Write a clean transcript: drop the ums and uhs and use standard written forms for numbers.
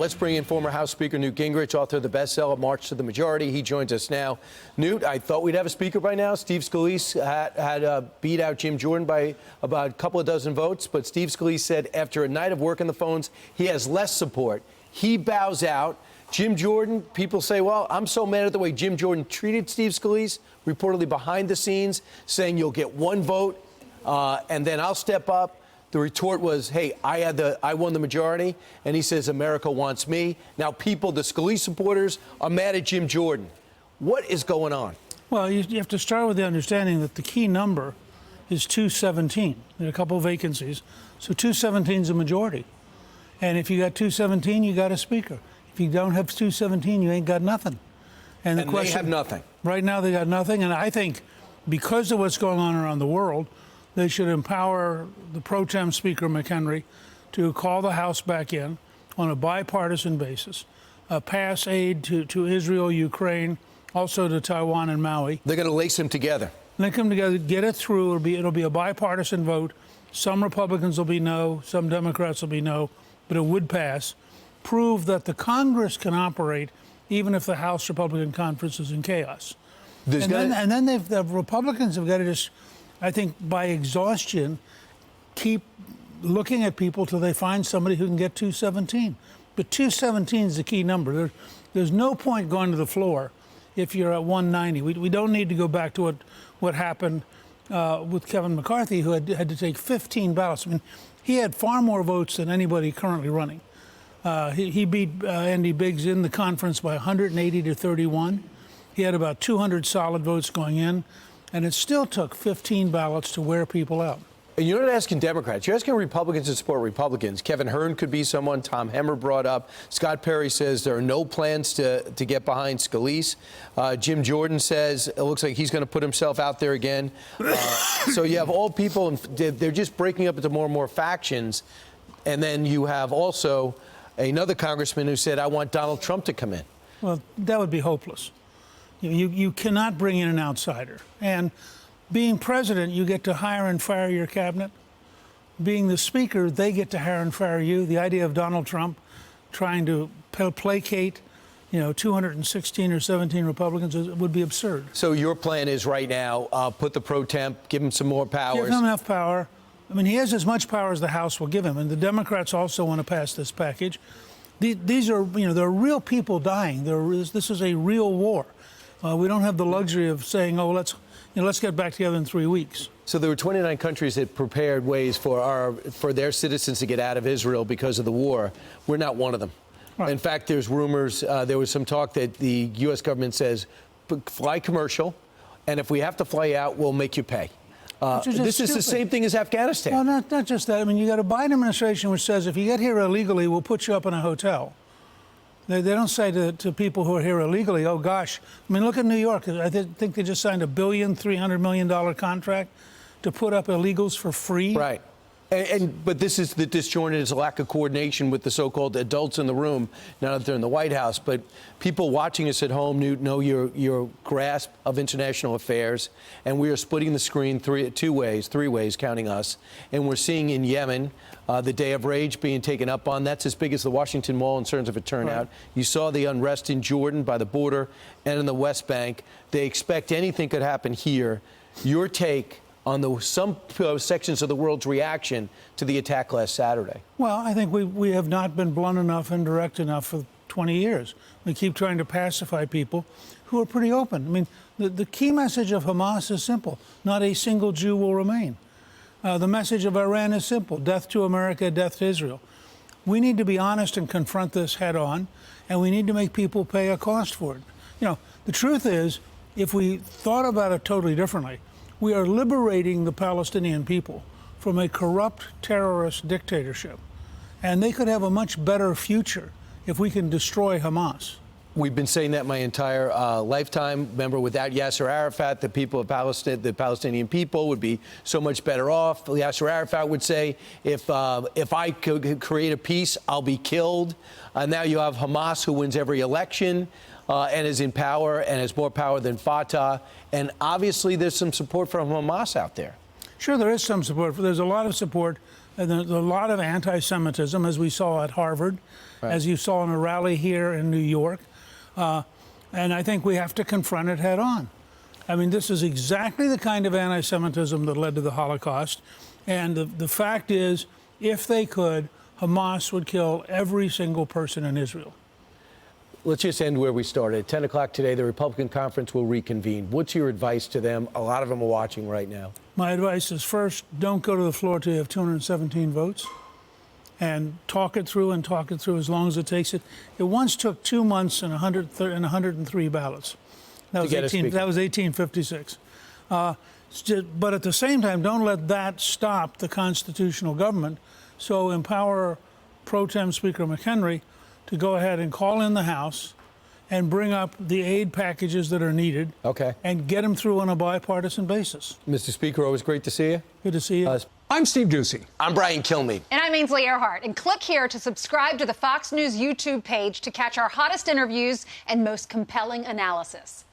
Let's bring in former House Speaker Newt Gingrich, author of the bestseller March to the Majority. He joins us now. Newt, I thought we'd have a speaker by now. Steve Scalise had beat out Jim Jordan by about a couple of dozen votes, but Steve Scalise said after a night of working the phones, he has less support. He bows out. Jim Jordan, people say, well, I'm so mad at the way Jim Jordan treated Steve Scalise, reportedly behind the scenes, saying you'll get one vote and then I'll step up. The retort was, hey, I won the majority, and he says America wants me. Now people, the Scalise supporters, are mad at Jim Jordan. What is going on? Well, you have to start with the understanding that the key number is 217. There are a couple of vacancies, so 217 is a majority. And if you got 217, you got a speaker. If you don't have 217, you ain't got nothing. And the question, they have nothing. Right now, they got nothing, and I think because of what's going on around the world, they should empower the pro tem Speaker McHenry to call the House back in on a bipartisan basis, pass aid to Israel, Ukraine, also to Taiwan and Maui. They're going to lace them together. Link them together, get it through. It'll be a bipartisan vote. Some Republicans will be no, some Democrats will be no, but it would pass. Prove that the Congress can operate even if the House Republican conference is in chaos. And then the Republicans have got to just, I think, by exhaustion, keep looking at people till they find somebody who can get 217. But 217 is the key number. There's no point going to the floor if you're at 190. We don't need to go back to what happened with Kevin McCarthy, who had to take 15 ballots. I mean, he had far more votes than anybody currently running. He beat Andy Biggs in the conference by 180 to 31. He had about 200 solid votes going in. And it still took 15 ballots to wear people out. And you're not asking Democrats. You're asking Republicans to support Republicans. Kevin Hern could be someone Tom Hemmer brought up. Scott Perry says there are no plans to get behind Scalise. Jim Jordan says it looks like he's going to put himself out there again. So you have all people, and they're just breaking up into more and more factions. And then you have also another congressman who said, I want Donald Trump to come in. Well, that would be hopeless. You cannot bring in an outsider. And being president, you get to hire and fire your cabinet. Being the speaker, they get to hire and fire you. The idea of Donald Trump trying to placate, 216 or 17 Republicans would be absurd. So your plan is right now, put the pro temp, give him some more powers. Give him enough power. I mean, he has as much power as the House will give him. And the Democrats also want to pass this package. These are, there are real people dying. This is a real war. We don't have the luxury of saying, oh, let's get back together in 3 weeks. So there were 29 countries that prepared ways for their citizens to get out of Israel because of the war. We're not one of them. Right. In fact, there's rumors, there was some talk that the U.S. government says, fly commercial, and if we have to fly out, we'll make you pay. This is the same thing as Afghanistan. Well, not just that. I mean, you got a Biden administration which says if you get here illegally, we'll put you up in a hotel. They don't say to people who are here illegally, oh, gosh. I mean, look at New York. I think they just signed a $1.3 billion contract to put up illegals for free. Right. But this is the disjointed is a lack of coordination with the so-called adults in the room, now that they're in the White House. But people watching us at home know your grasp of international affairs. And we are splitting the screen three ways, counting us. And we're seeing in Yemen the Day of Rage being taken up on. That's as big as the Washington Mall in terms of a turnout. Right. You saw the unrest in Jordan by the border and in the West Bank. They expect anything could happen here. Your take on some sections of the world's reaction to the attack last Saturday? Well, I think we have not been blunt enough and direct enough for 20 years. We keep trying to pacify people who are pretty open. I mean, the key message of Hamas is simple. Not a single Jew will remain. The message of Iran is simple. Death to America, death to Israel. We need to be honest and confront this head on, and we need to make people pay a cost for it. The truth is, if we thought about it totally differently, we are liberating the Palestinian people from a corrupt terrorist dictatorship. And they could have a much better future if we can destroy Hamas. We've been saying that my entire lifetime. Remember, without Yasser Arafat, the people of Palestine, the Palestinian people would be so much better off. Yasser Arafat would say, if I could create a peace, I'll be killed. Now you have Hamas, who wins every election and is in power and has more power than Fatah. And obviously, there's some support from Hamas out there. Sure, there is some support. There's a lot of support, and there's a lot of anti-Semitism, as we saw at Harvard. as you saw in a rally here in New York. And I think we have to confront it head on. I mean, this is exactly the kind of anti-Semitism that led to the Holocaust. And the fact is, if they could, Hamas would kill every single person in Israel. Let's just end where we started. At 10 o'clock today, the Republican conference will reconvene. What's your advice to them? A lot of them are watching right now. My advice is, first, don't go to the floor till you have 217 votes. And talk it through as long as it takes it. It once took 2 months and 103 ballots. That was 1856. But at the same time, don't let that stop the constitutional government. So empower Pro Tem Speaker McHenry to go ahead and call in the House and bring up the aid packages that are needed. Okay. And get them through on a bipartisan basis. Mr. Speaker, always great to see you. Good to see you. I'm Steve Doocy. I'm Brian Kilmeade. And I'm Ainsley Earhart. And click here to subscribe to the Fox News YouTube page to catch our hottest interviews and most compelling analysis.